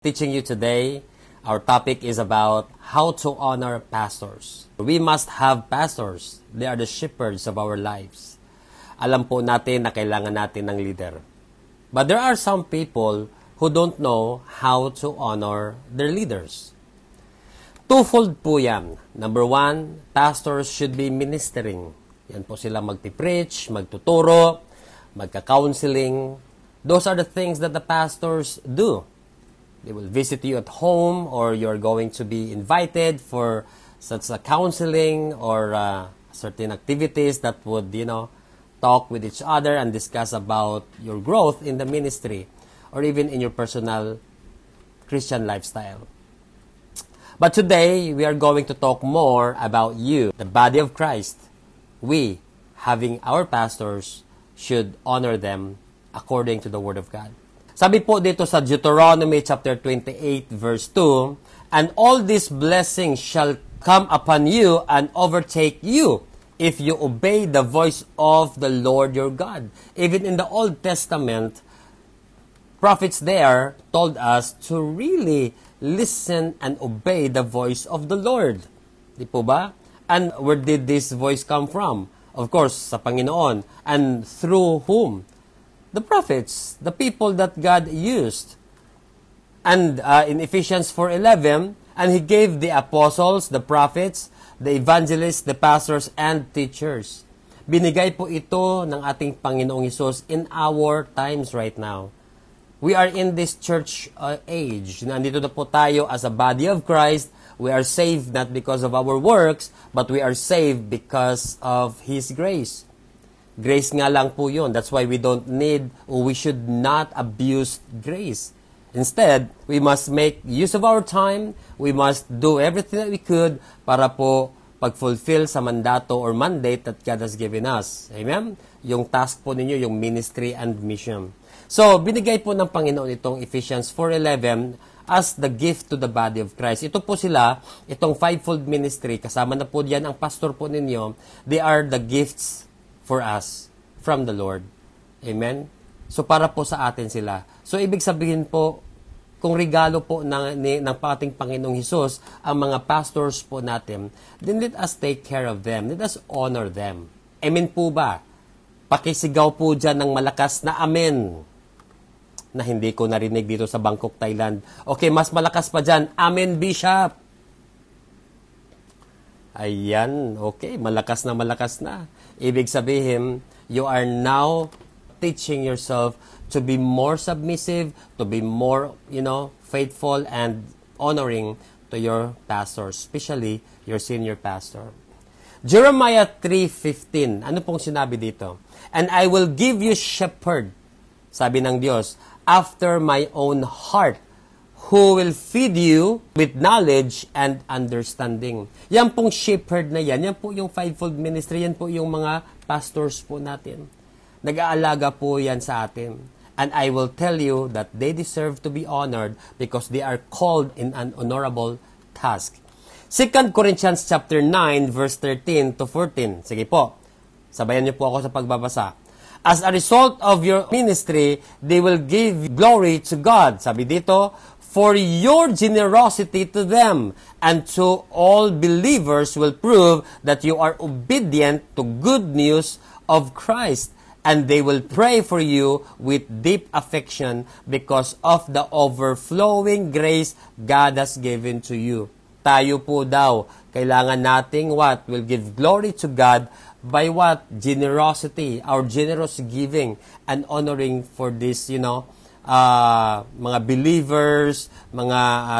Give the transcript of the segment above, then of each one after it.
teaching you today. Our topic is about how to honor pastors. We must have pastors. They are the shepherds of our lives. Alam po natin na kailangan natin ng leader. But there are some people who don't know how to honor their leaders. Twofold po yan. Number one, pastors should be ministering. Yan po sila magpipreach, magtuturo, magka-counseling. Those are the things that the pastors do. They will visit you at home, or you're going to be invited for such a counseling or certain activities that would, talk with each other and discuss about your growth in the ministry or even in your personal Christian lifestyle. But today, we are going to talk more about you, the body of Christ. We, having our pastors, should honor them according to the Word of God. Sabi po dito sa Deuteronomy chapter 28 verse 2, "And all these blessings shall come upon you and overtake you if you obey the voice of the Lord your God." Even in the Old Testament, prophets there told us to really listen and obey the voice of the Lord. Di po ba? And where did this voice come from? Of course, sa Panginoon. And through whom? The prophets, the people that God used. And in Ephesians 4:11, "And He gave the apostles, the prophets, the evangelists, the pastors, and teachers." Binigay po ito ng ating Panginoong Hesus in our times right now. We are in this church age. Nandito na po tayo as a body of Christ. We are saved not because of our works, but we are saved because of His grace. Grace nga lang po yun. That's why we don't need, or we should not abuse grace. Instead, we must make use of our time. We must do everything that we could para po pag-fulfill sa mandato or mandate that God has given us. Amen? Yung task po ninyo, yung ministry and mission. So, binigay po ng Panginoon itong Ephesians 4:11 as the gift to the body of Christ. Ito po sila, itong fivefold ministry, kasama na po diyan ang pastor po ninyo. They are the gifts for us from the Lord. Amen? So, para po sa atin sila. So, ibig sabihin po, kung regalo po ng ating Panginoong Hesus, ang mga pastors po natin, then let us take care of them. Let us honor them. Amen po ba? Pakisigaw po dyan ng malakas na amen. Na hindi ko narinig dito sa Bangkok, Thailand. Okay, mas malakas pa dyan. Amen, Bishop. Ayan, okay, malakas na. Ibig sabihin, you are now teaching yourself to be more submissive, to be more, faithful and honoring to your pastor, especially your senior pastor. Jeremiah 3:15, ano pong sinabi dito? "And I will give you shepherd," sabi ng Diyos, "after my own heart, who will feed you with knowledge and understanding." Yan pong shepherd na yan po yung fivefold ministry, yan po yung mga pastors po natin. Nag-aalaga po yan sa atin. "And I will tell you that they deserve to be honored because they are called in an honorable task." 2 Corinthians chapter 9 verse 13 to 14. Sige po, sabayan niyo po ako sa pagbabasa. "As a result of your ministry, they will give glory to God." Sabi dito, "For your generosity to them and to all believers will prove that you are obedient to good news of Christ, and they will pray for you with deep affection because of the overflowing grace God has given to you." Tayo po daw, kailangan nating what? Will give glory to God by what? Generosity, our generous giving and honoring for this, mga believers,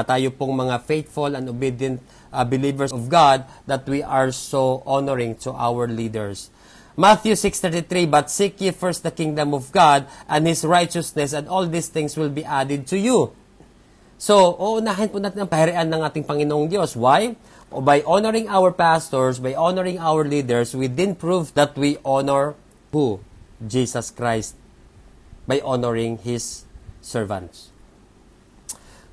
tayo pong mga faithful and obedient believers of God, that we are so honoring to our leaders. Matthew 6:33, "But seek ye first the kingdom of God and His righteousness, and all these things will be added to you." So, uunahin po natin ang paharian ng ating Panginoong Diyos. Why? By honoring our pastors, by honoring our leaders, we then prove that we honor who? Jesus Christ. By honoring His servants.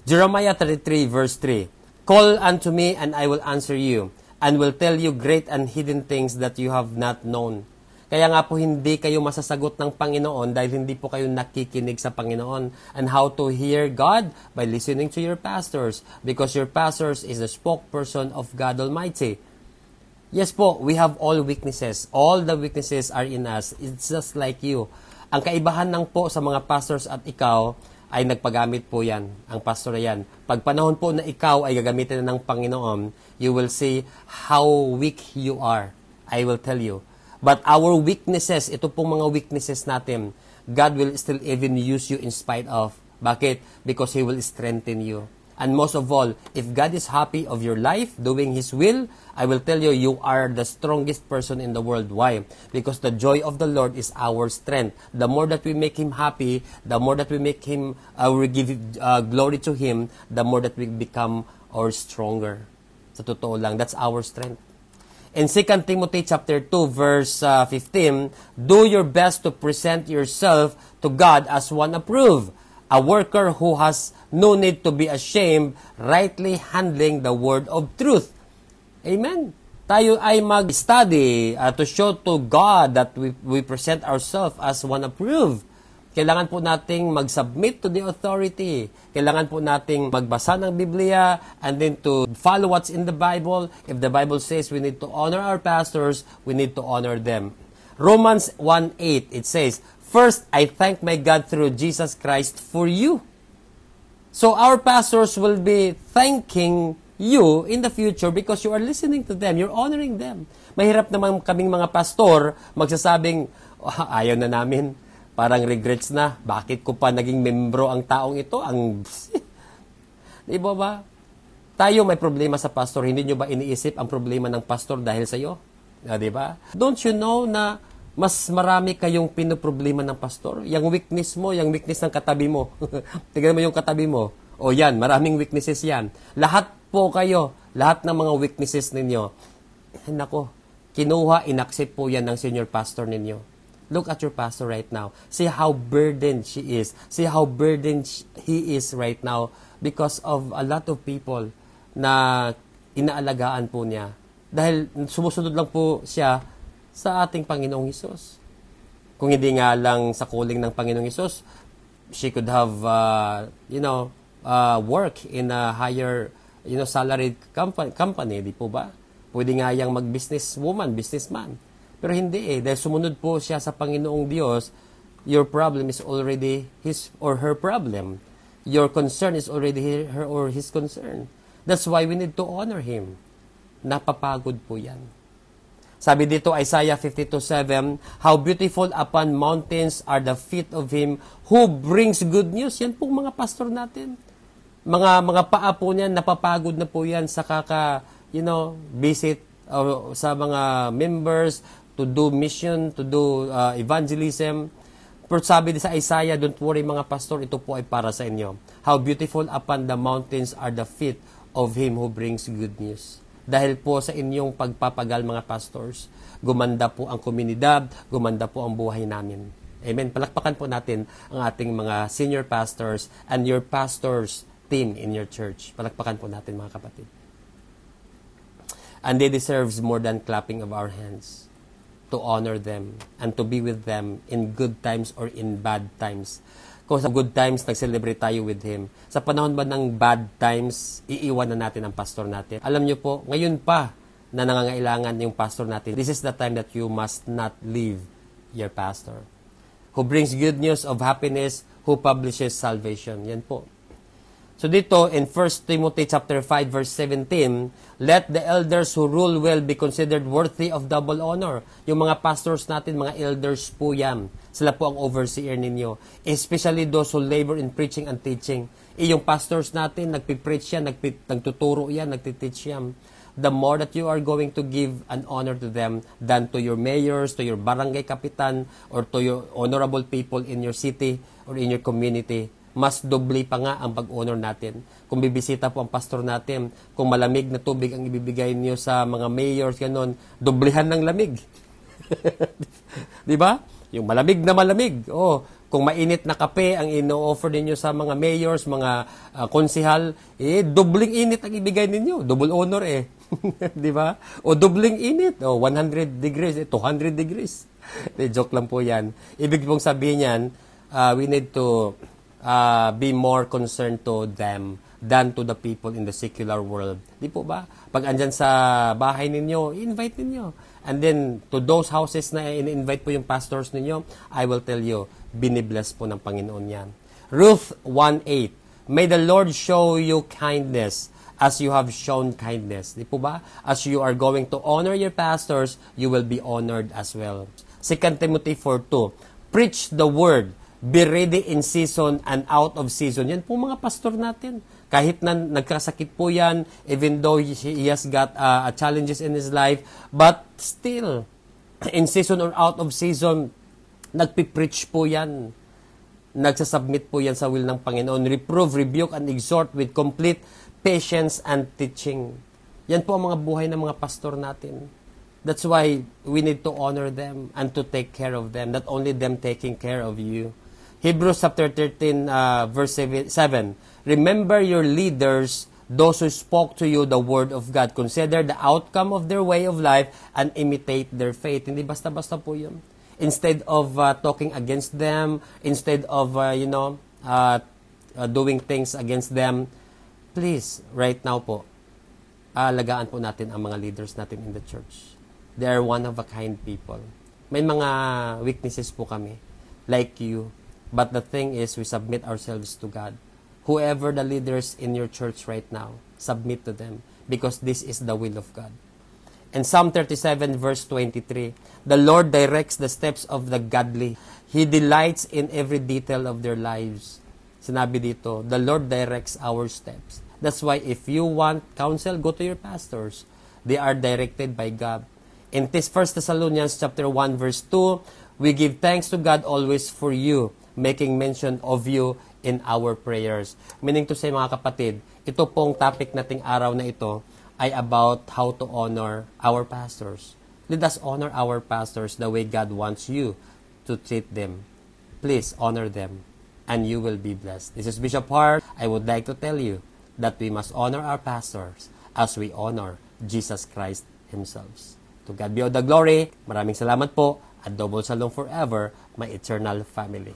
Jeremiah 33 verse 3, "Call unto me, and I will answer you, and will tell you great and hidden things that you have not known." Kaya nga po hindi kayo masasagot ng Panginoon dahil hindi po kayo nakikinig sa Panginoon. And how to hear God? By listening to your pastors. Because your pastors is the spokesperson of God Almighty. Yes po, we have all weaknesses. All the weaknesses are in us. It's just like you. Ang kaibahan lang po sa mga pastors at ikaw ay nagpagamit po yan. Ang pastor yan. Pag panahon po na ikaw ay gagamitin na ng Panginoon, you will see how weak you are. I will tell you. But our weaknesses, ito pong mga weaknesses natin, God will still even use you in spite of. Bakit? Because He will strengthen you. And most of all, if God is happy of your life, doing His will, I will tell you, you are the strongest person in the world. Why? Because the joy of the Lord is our strength. The more that we make Him happy, the more that we make Him, we give glory to Him, the more that we become stronger. Sa totoo lang, that's our strength. In 2 Timothy chapter 2 verse 15, do your best to present yourself to God as one approved, a worker who has no need to be ashamed, rightly handling the word of truth. Amen. Tayo ay mag-study to show to God that we present ourselves as one approved. Kailangan po nating mag-submit to the authority. Kailangan po nating magbasa ng Biblia and then to follow what's in the Bible. If the Bible says we need to honor our pastors, we need to honor them. Romans 1:8, it says, first, I thank my God through Jesus Christ for you. So our pastors will be thanking you in the future because you are listening to them. You're honoring them. Mahirap naman kaming mga pastor magsasabing, ayaw na namin. Parang regrets na. Bakit ko pa naging membro ang taong ito? Di ba? Tayo may problema sa pastor. Hindi nyo ba iniisip ang problema ng pastor dahil sa iyo? Di ba? Don't you know na mas marami kayong pinoproblema ng pastor? Yung weakness mo, yung weakness ng katabi mo. Tignan mo yung katabi mo. O yan, maraming weaknesses yan. Lahat po kayo, lahat ng mga weaknesses ninyo. Nako, kinuha, inaccept po yan ng senior pastor ninyo. Look at your pastor right now. See how burdened she is. See how burdened he is right now because of a lot of people na inaalagaan po niya. Dahil sumusunod lang po siya sa ating Panginoong Hesus. Kung hindi nga lang sa calling ng Panginoong Hesus, she could have, work in a higher, salaried company, di po ba? Pwede nga yang mag-businesswoman, businessman. Pero hindi dahil sumunod po siya sa Panginoong Diyos, your problem is already his or her problem. Your concern is already her or his concern. That's why we need to honor him. Napapagod po yan. Sabi dito, Isaiah 52:7, how beautiful upon mountains are the feet of him who brings good news. Yan pong mga pastor natin. Mga paa po niyan, napapagod na po yan sa visit sa mga members, to do mission, to do evangelism. Pero sabi sa Isaiah, don't worry mga pastor, ito po ay para sa inyo. How beautiful upon the mountains are the feet of him who brings good news. Dahil po sa inyong pagpapagal mga pastors, gumanda po ang komunidad, gumanda po ang buhay namin. Amen. Palakpakan po natin ang ating mga senior pastors and your pastors team in your church. Palakpakan po natin mga kapatid. And they deserves more than clapping of our hands. To honor them and to be with them in good times or in bad times. Kung sa good times, nag-celebrate tayo with Him. Sa panahon ba ng bad times, iiwan na natin ang pastor natin. Alam nyo po, ngayon pa na nangangailangan yung pastor natin, this is the time that you must not leave your pastor. Who brings good news of happiness, who publishes salvation. Yan po. So dito, in 1 Timothy chapter 5 verse 17, let the elders who rule well be considered worthy of double honor. Yung mga pastors natin, mga elders po yan. Sila po ang overseer ninyo. Especially those who labor in preaching and teaching. Yung pastors natin, nagpipreach yan, nagtuturo yan, nagtiteach yan. The more that you are going to give an honor to them than to your mayors, to your barangay kapitan, or to your honorable people in your city or in your community, mas doble pa nga ang pag-honor natin. Kung bibisita po ang pastor natin, kung malamig na tubig ang ibibigay niyo sa mga mayors, ganon, doblehan ng lamig. Di ba? Yung malamig na malamig. Kung mainit na kape ang ino-offer ninyo sa mga mayors, mga konsihal, dobling init ang ibigay ninyo. Double honor Di ba? O dobling init. O 100 degrees, 200 degrees. Joke lang po yan. Ibig pong sabihin yan, we need to be more concerned to them than to the people in the secular world. Di po ba? Pag andyan sa bahay ninyo, invite ninyo. And then, to those houses na in-invite po yung pastors ninyo, I will tell you, binibless po ng Panginoon yan. Ruth 1:8, May the Lord show you kindness as you have shown kindness. Di po ba? As you are going to honor your pastors, you will be honored as well. 2 Timothy 4:2, Preach the word, be ready in season and out of season. Yan po mga pastor natin. Kahit na nagkasakit po yan, even though he has got challenges in his life, but still, in season or out of season, nagpipreach po yan. Nagsasubmit po yan sa will ng Panginoon. Reprove, rebuke, and exhort with complete patience and teaching. Yan po ang mga buhay ng mga pastor natin. That's why we need to honor them and to take care of them, not only them taking care of you. Hebrews chapter 13, verse 7, Remember your leaders, those who spoke to you the word of God. Consider the outcome of their way of life and imitate their faith. Hindi basta-basta po yun. Instead of talking against them, instead of, doing things against them, please, right now po, alagaan po natin ang mga leaders natin in the church. They are one-of-a-kind people. May mga weaknesses po kami, like you. But the thing is, we submit ourselves to God. Whoever the leaders in your church right now, submit to them because this is the will of God. In Psalm 37 verse 23, the Lord directs the steps of the godly. He delights in every detail of their lives. Sinabi dito, the Lord directs our steps. That's why if you want counsel, go to your pastors. They are directed by God. In this 1 Thessalonians chapter 1 verse 2, we give thanks to God always for you, making mention of you in our prayers. Meaning to say, mga kapatid, ito pong topic nating araw na ito ay about how to honor our pastors. Let us honor our pastors the way God wants you to treat them. Please honor them and you will be blessed. This is Bishop Hart. I would like to tell you that we must honor our pastors as we honor Jesus Christ Himself. To God be all the glory. Maraming salamat po at double shalom forever, my eternal family.